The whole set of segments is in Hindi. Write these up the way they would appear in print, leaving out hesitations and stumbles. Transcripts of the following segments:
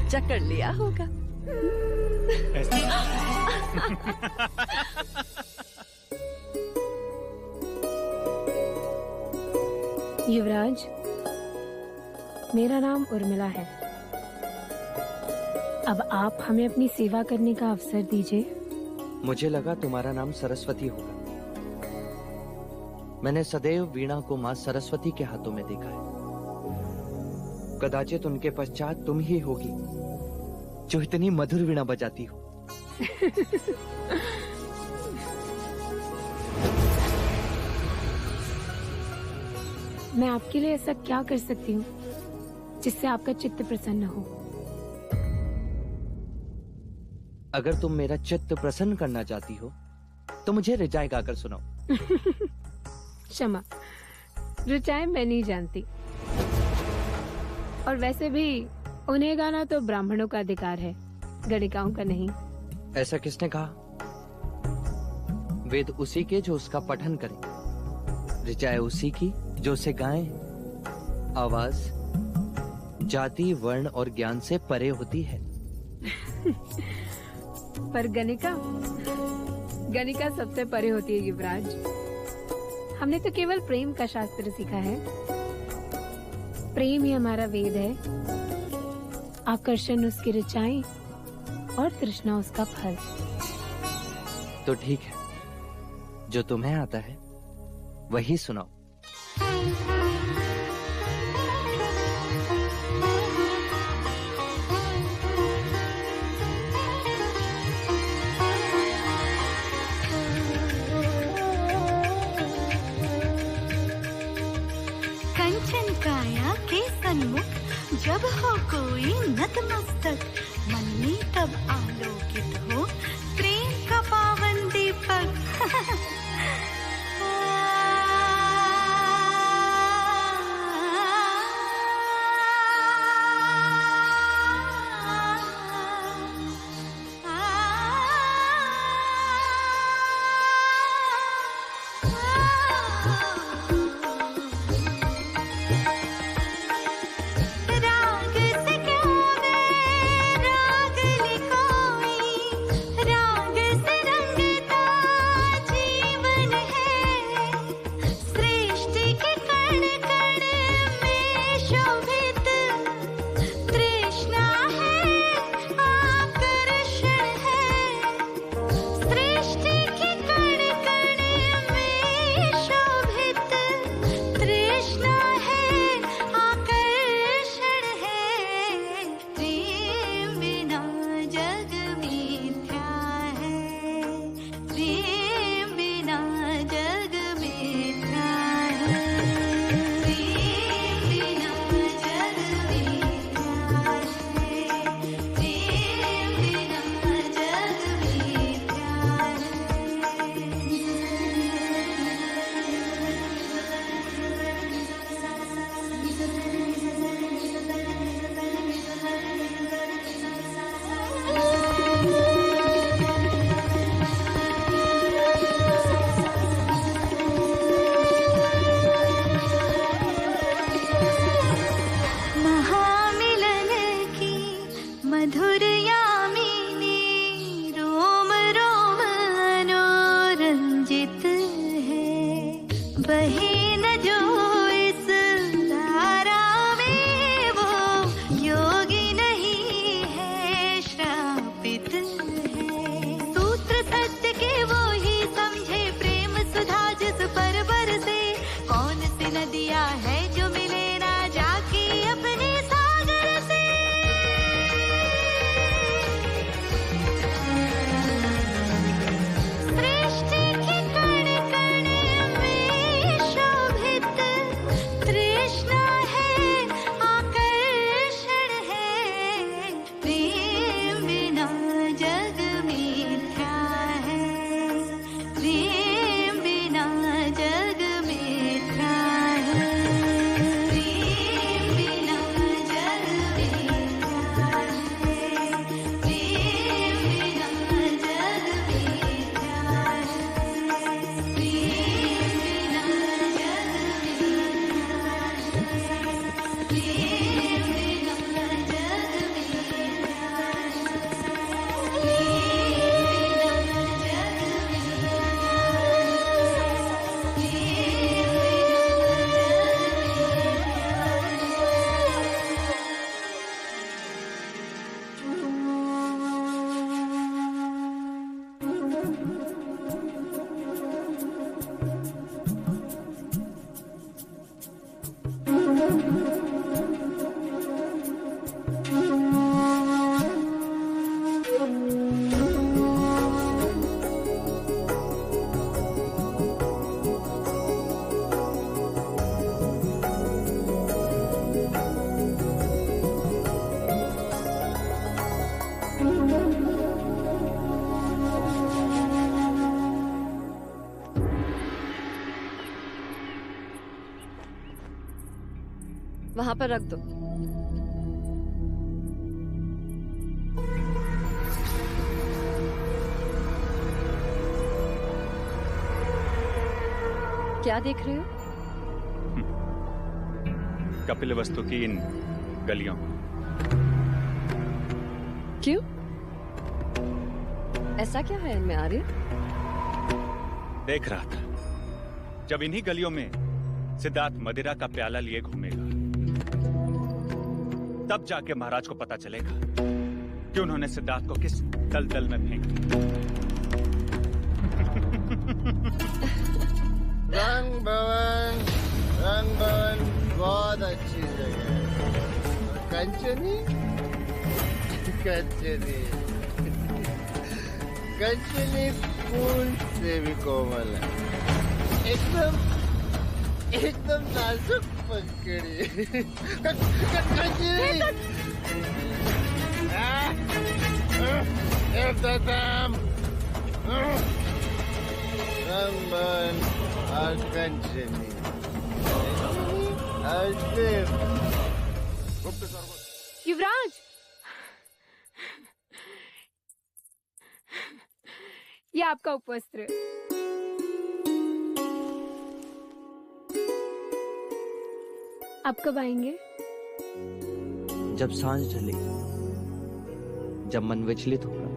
जकड़ लिया होगा। युवराज, मेरा नाम उर्मिला है। अब आप हमें अपनी सेवा करने का अवसर दीजिए। मुझे लगा तुम्हारा नाम सरस्वती होगा। मैंने सदैव वीणा को मां सरस्वती के हाथों में देखा है। कदाचित उनके पश्चात तुम ही होगी जो इतनी मधुर वीणा बजाती हो। मैं आपके लिए ऐसा क्या कर सकती हूँ जिससे आपका चित्त प्रसन्न हो? अगर तुम मेरा चित्त प्रसन्न करना चाहती हो तो मुझे रिचाई गाकर सुनाओ। क्षमा, रिचाई मैं नहीं जानती, और वैसे भी उन्हें गाना तो ब्राह्मणों का अधिकार है, गणिकाओं का नहीं। ऐसा किसने कहा? वेद उसी के जो उसका पठन करे, रिचाई उसी की जो उसे गाए। आवाज जाति, वर्ण और ज्ञान से परे होती है। पर गणिका सबसे परे होती है युवराज। हमने तो केवल प्रेम का शास्त्र सीखा है। प्रेम ही हमारा वेद है। आकर्षण उसकी ऋचाएं और तृष्णा उसका फल। तो ठीक है, जो तुम्हें आता है वही सुनाओ। सन्मुख जब हो कोई नतमस्तक, मन में तब आलोकित हो प्रेम का पावन दीपक। राग से क्या वे राग लिखो, वहां पर रख दो। क्या देख रहे हो? कपिलवस्तु की इन गलियों। क्यों? ऐसा क्या है इनमें आर्य? देख रहा था, जब इन्हीं गलियों में सिद्धार्थ मदिरा का प्याला लिए घूमेगा, तब जाके महाराज को पता चलेगा कि उन्होंने सिद्धार्थ को किस दलदल में फेंक दिया। रंग भवन बहुत अच्छी जगह है। कंचनी कंचनी कंचनी फूल से भी कोमल है, एकदम नाजुक पंखड़ी। कंचनी रंगमन और कंचनी युवराज, ये आपका उपवस्त्र। आप कब आएंगे? जब सांझ ढले, जब मन विचलित होगा।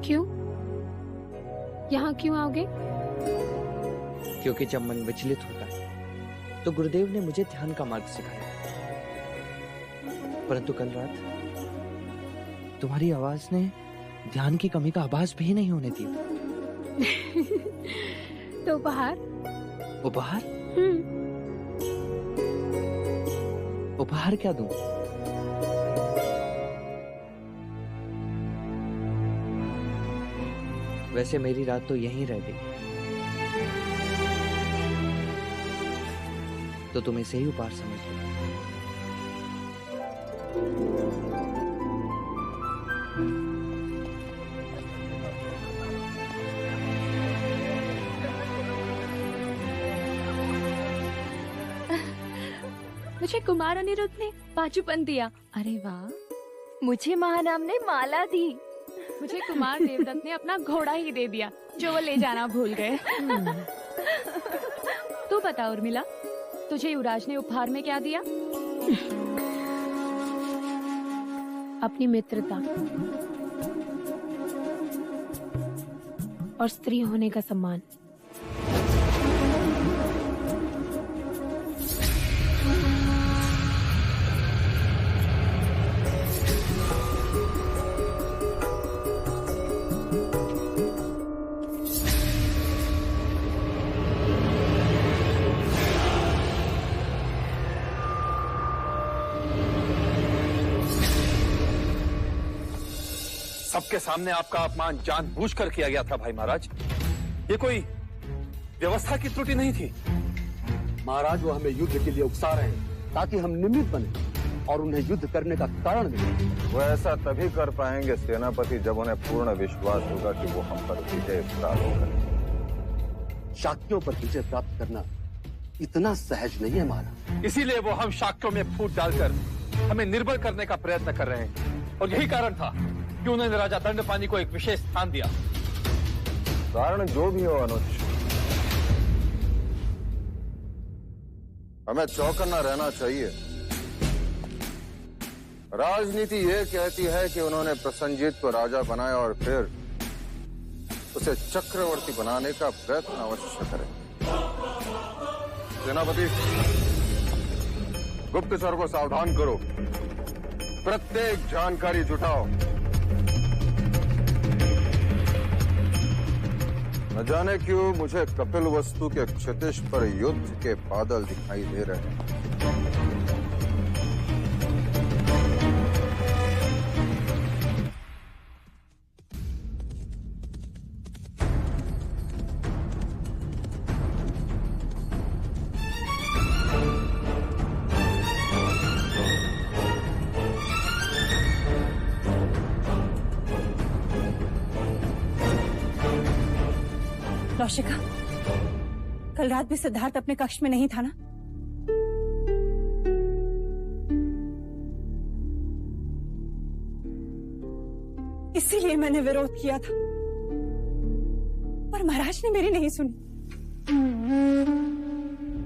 क्यों? यहाँ क्यों आओगे? क्योंकि जब मन विचलित होता है तो गुरुदेव ने मुझे ध्यान का मार्ग सिखाया, परंतु कल रात तुम्हारी आवाज ने ध्यान की कमी का आभास भी नहीं होने दिया। तो उपहार? उपहार? उपहार क्या दूं? वैसे मेरी रात तो यहीं रह गई, तो तुम इसे ही उपहार समझ लो। मुझे कुमार अनिरुद्ध ने पाचूपन दिया। अरे वाह। मुझे महानाम ने माला दी। मुझे कुमार देवदत्त ने अपना घोड़ा ही दे दिया, जो वो ले जाना भूल गए। तू बता उर्मिला, तुझे युवराज ने उपहार में क्या दिया? अपनी मित्रता और स्त्री होने का सम्मान। सबके सामने आपका अपमान जानबूझकर किया गया था भाई महाराज। ये कोई व्यवस्था की त्रुटि नहीं थी। महाराज, वो हमें युद्ध के लिए उकसा रहे हैं ताकि हम निमित्त बने और उन्हें युद्ध करने का कारण मिले। वो ऐसा तभी कर पाएंगे सेनापति, जब उन्हें पूर्ण विश्वास होगा कि वो हम पर विजय प्राप्त करेंगे। शाक्यों पर विजय प्राप्त करना इतना सहज नहीं है महाराज। इसीलिए वो हम शाक्यों में फूट डालकर हमें निर्बल करने का प्रयत्न कर रहे हैं, और यही कारण था कि उन्होंने राजा दंडपानी को एक विशेष स्थान दिया। कारण जो भी हो अनुज, हमें चौकन्ना रहना चाहिए। राजनीति ये कहती है कि उन्होंने प्रसन्नजीत को राजा बनाया और फिर उसे चक्रवर्ती बनाने का प्रयत्न अवश्य करें। सेनापति, गुप्तचर को सावधान करो, प्रत्येक जानकारी जुटाओ। न जाने क्यों मुझे कपिल वस्तु के क्षितिज पर युद्ध के बादल दिखाई दे रहे हैं। नौशिका, कल रात भी सिद्धार्थ अपने कक्ष में नहीं था ना? इसीलिए मैंने विरोध किया था, पर महाराज ने मेरी नहीं सुनी।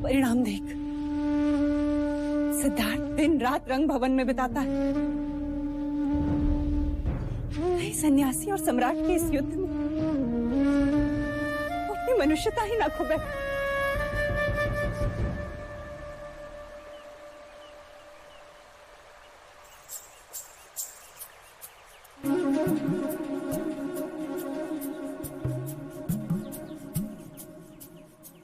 परिणाम देख, सिद्धार्थ दिन रात रंग भवन में बिताता है। कहीं सन्यासी और सम्राट के इस युद्ध में मनुष्यता ही ना खो बैठे।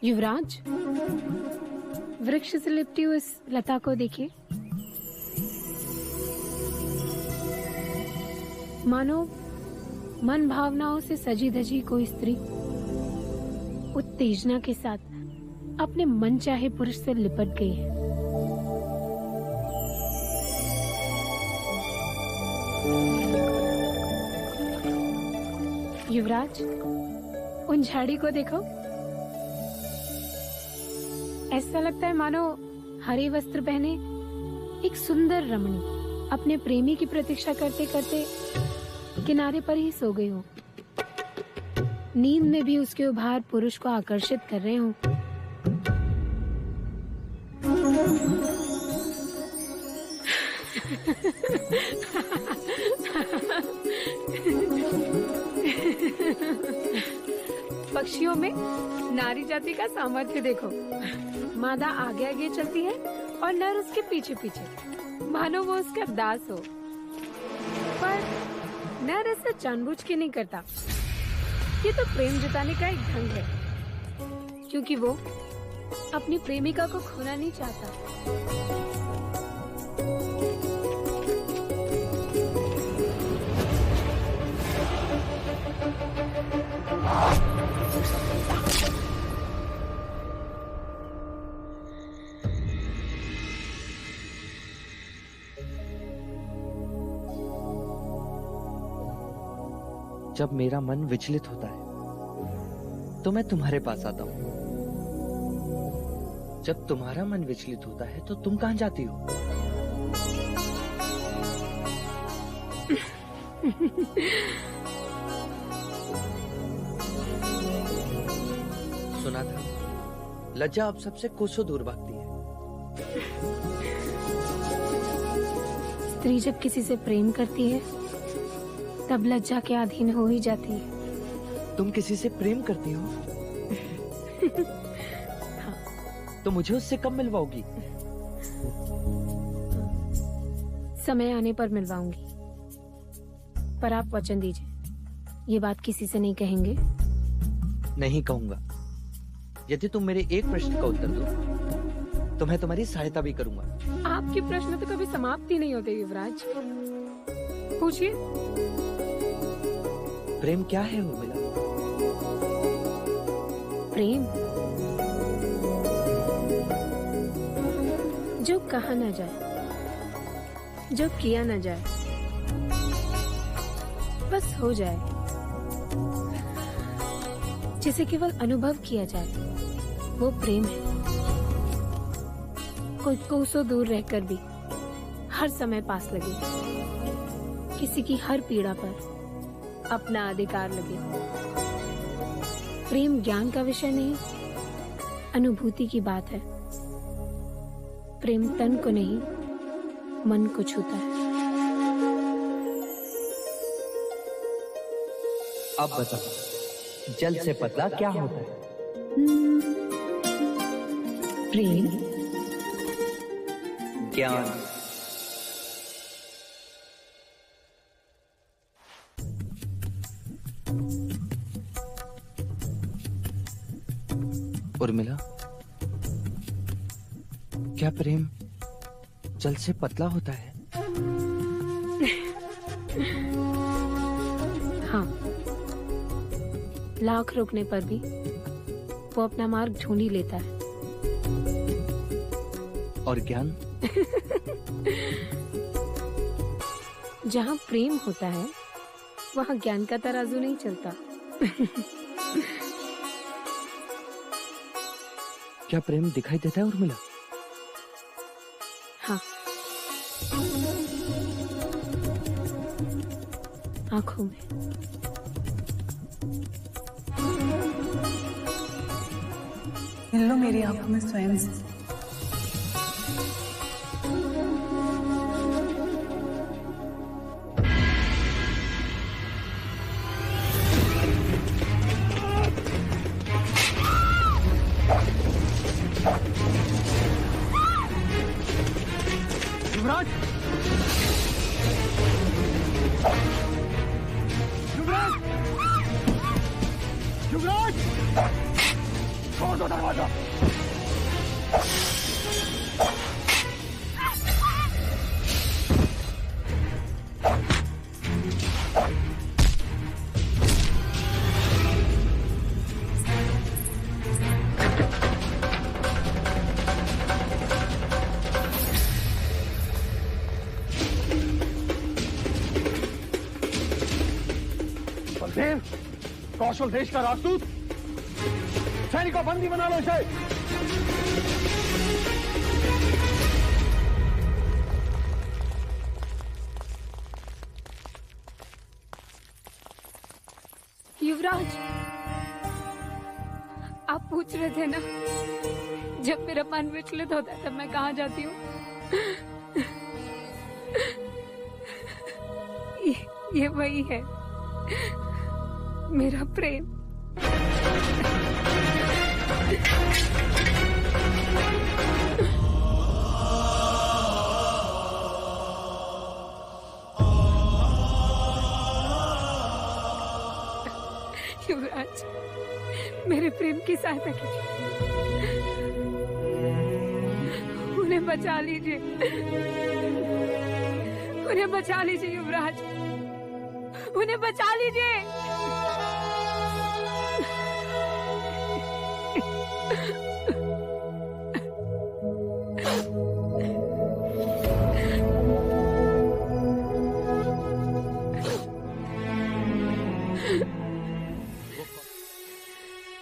युवराज, वृक्ष से लिपटी हुई इस लता को देखिए। मानो मन भावनाओं से सजी धजी कोई स्त्री उत्तेजना के साथ अपने मनचाहे पुरुष से लिपट गई है। युवराज, उन झाड़ी को देखो। ऐसा लगता है मानो हरे वस्त्र पहने एक सुंदर रमणी अपने प्रेमी की प्रतीक्षा करते करते किनारे पर ही सो गई हो। नींद में भी उसके उभार पुरुष को आकर्षित कर रहे हो। पक्षियों में नारी जाति का सामर्थ्य देखो। मादा आगे आगे चलती है और नर उसके पीछे पीछे, मानो वो उसका दास हो। पर नर ऐसा जानबूझ के नहीं करता। ये तो प्रेम जताने का एक ढंग है, क्योंकि वो अपनी प्रेमिका को खोना नहीं चाहता। जब मेरा मन विचलित होता है तो मैं तुम्हारे पास आता हूँ। जब तुम्हारा मन विचलित होता है तो तुम कहाँ जाती हो? सुना था लज्जा अब सबसे कोसों दूर भागती है। स्त्री जब किसी से प्रेम करती है तब लज्जा के अधीन हो ही जाती है। तुम किसी से प्रेम करती हो? हाँ। तो मुझे उससे कब मिलवाओगी? समय आने पर मिलवाऊंगी, पर आप वचन दीजिए, ये बात किसी से नहीं कहेंगे? नहीं कहूंगा। यदि तुम मेरे एक प्रश्न का उत्तर दो तो मैं तुम्हारी सहायता भी करूंगा। आपके प्रश्न तो कभी समाप्त ही नहीं होते युवराज। पूछिए। प्रेम क्या है उर्मिला? प्रेम जो कहा ना जाए, जो किया ना जाए, बस हो जाए, जिसे केवल अनुभव किया जाए, वो प्रेम है। कोई कोसों दूर रहकर भी हर समय पास लगे, किसी की हर पीड़ा पर अपना अधिकार लगे। प्रेम ज्ञान का विषय नहीं, अनुभूति की बात है। प्रेम तन को नहीं, मन को छूता है। अब बताओ, जल से पतला क्या होता है? प्रेम, ज्ञान। उर्मिला, क्या प्रेम जल से पतला होता है? हाँ, लाख रोकने पर भी वो अपना मार्ग ढूंढ ही लेता है। और ज्ञान? जहाँ प्रेम होता है वहाँ ज्ञान का तराजू नहीं चलता। क्या प्रेम दिखाई देता है उर्मिला? हाँ, आँखों में। मिल लो मेरी आंखों में स्वयं से। युवराज! युवराज! युवराज! छोड़ दो दरवाजा। बलदेव, कौशल देश का राजदूत, सैनिकों बंदी बना लो इसे। युवराज, आप पूछ रहे थे ना, जब मेरा मन विचलित होता है तब मैं कहाँ जाती हूँ? ये वही है, मेरा प्रेम। युवराज, मेरे प्रेम की सहायता कीजिए, उन्हें बचा लीजिए, उन्हें बचा लीजिए युवराज, उन्हें बचा लीजिए।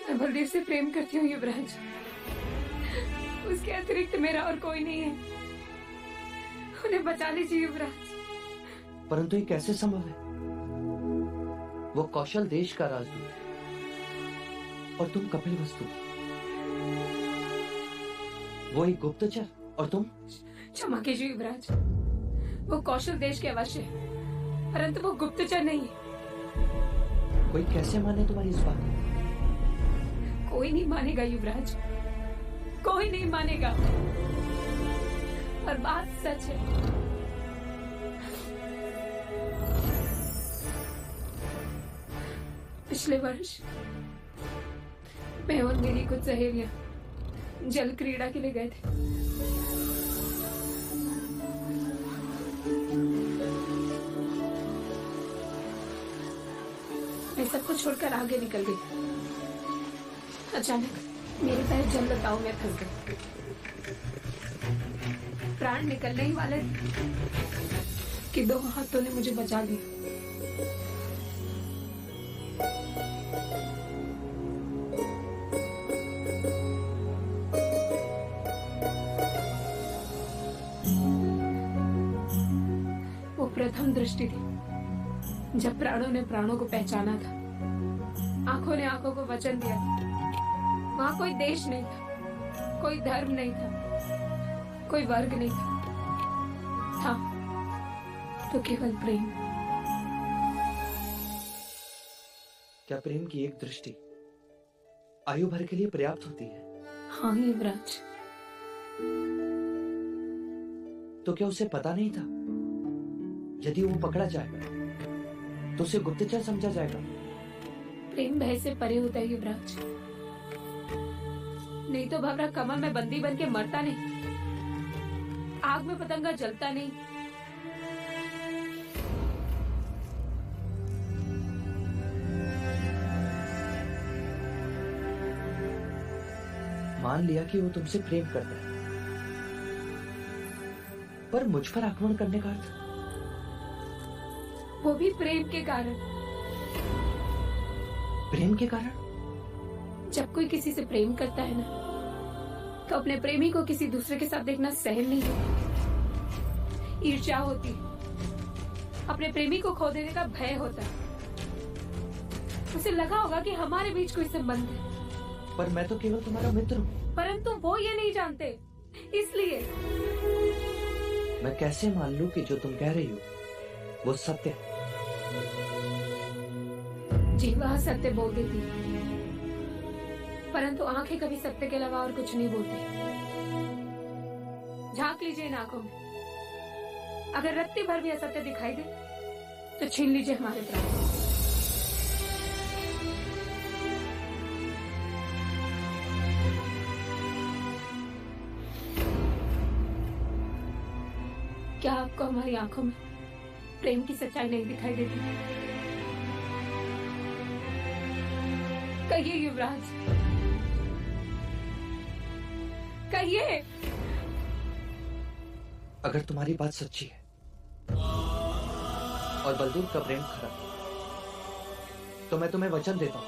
मैं बलदेव से प्रेम करती हूँ युवराज, उसके अतिरिक्त मेरा और कोई नहीं है, उन्हें बचा लीजिए युवराज। परंतु ये कैसे संभव है? वो कौशल देश का राजदूत है और तुम कपिलवस्तु, वो एक गुप्तचर और तुम? क्षमा कीजिए युवराज, वो कौशल देश के अवश्य है, परंतु वो गुप्तचर नहीं है। कोई कैसे माने तुम्हारी इस बात? कोई नहीं मानेगा युवराज, कोई नहीं मानेगा, पर बात सच है। पिछले वर्ष मैं और मेरी कुछ सहेलियां जल क्रीड़ा के लिए गए थे। मैं सबको छोड़कर आगे निकल गई। अचानक मेरे पैर जल लताओं में फंस गए, प्राण निकलने ही वाले कि दो हाथों ने मुझे बचा लिया। वो प्रथम दृष्टि थी जब प्राणों ने प्राणों को पहचाना था, आंखों ने आंखों को वचन दिया था। वहां कोई देश नहीं था, कोई धर्म नहीं था, कोई वर्ग नहीं था तो केवल प्रेम। क्या प्रेम की एक दृष्टि आयु भर के लिए पर्याप्त होती है? हाँ युवराज। तो क्या उसे पता नहीं था यदि वो पकड़ा जाएगा तो उसे गुप्तचर समझा जाएगा? प्रेम भय से परे होता है युवराज। नहीं तो भवरा कमल में बंदी बन के मरता नहीं, आग में पतंगा जलता नहीं। मान लिया कि वो तुमसे प्रेम करता है, पर मुझ पर आक्रमण करने का अर्थ? वो भी प्रेम के कारण। प्रेम के कारण? जब कोई किसी से प्रेम करता है ना, तो अपने प्रेमी को किसी दूसरे के साथ देखना सहन नहीं होता। ईर्ष्या होती है, अपने प्रेमी को खो देने का भय होता है। उसे लगा होगा कि हमारे बीच कोई संबंध है, पर मैं तो केवल तुम्हारा मित्र हूँ। परंतु वो ये नहीं जानते, इसलिए। मैं कैसे मान लूं कि जो तुम कह रही हो वो सत्य है? जीवा सत्य बोल देती, परंतु आंखें कभी सत्य के अलावा और कुछ नहीं बोलती। झांक लीजिए इन आंखों में, अगर रत्ती भर भी असत्य दिखाई दे तो छीन लीजिए हमारे प्राण। क्या आपको हमारी आंखों में प्रेम की सच्चाई नहीं दिखाई देती? कहिए युवराज, कहिए। अगर तुम्हारी बात सच्ची है और बलदेव का प्रेम खरा, तो मैं तुम्हें वचन देता हूं,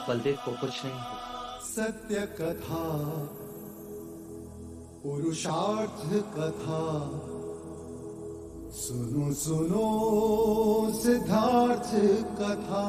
बलदेव को कुछ नहीं होगा। सत्य कथा, पुरुषार्थ कथा, सुनो सुनो सिद्धार्थ कथा।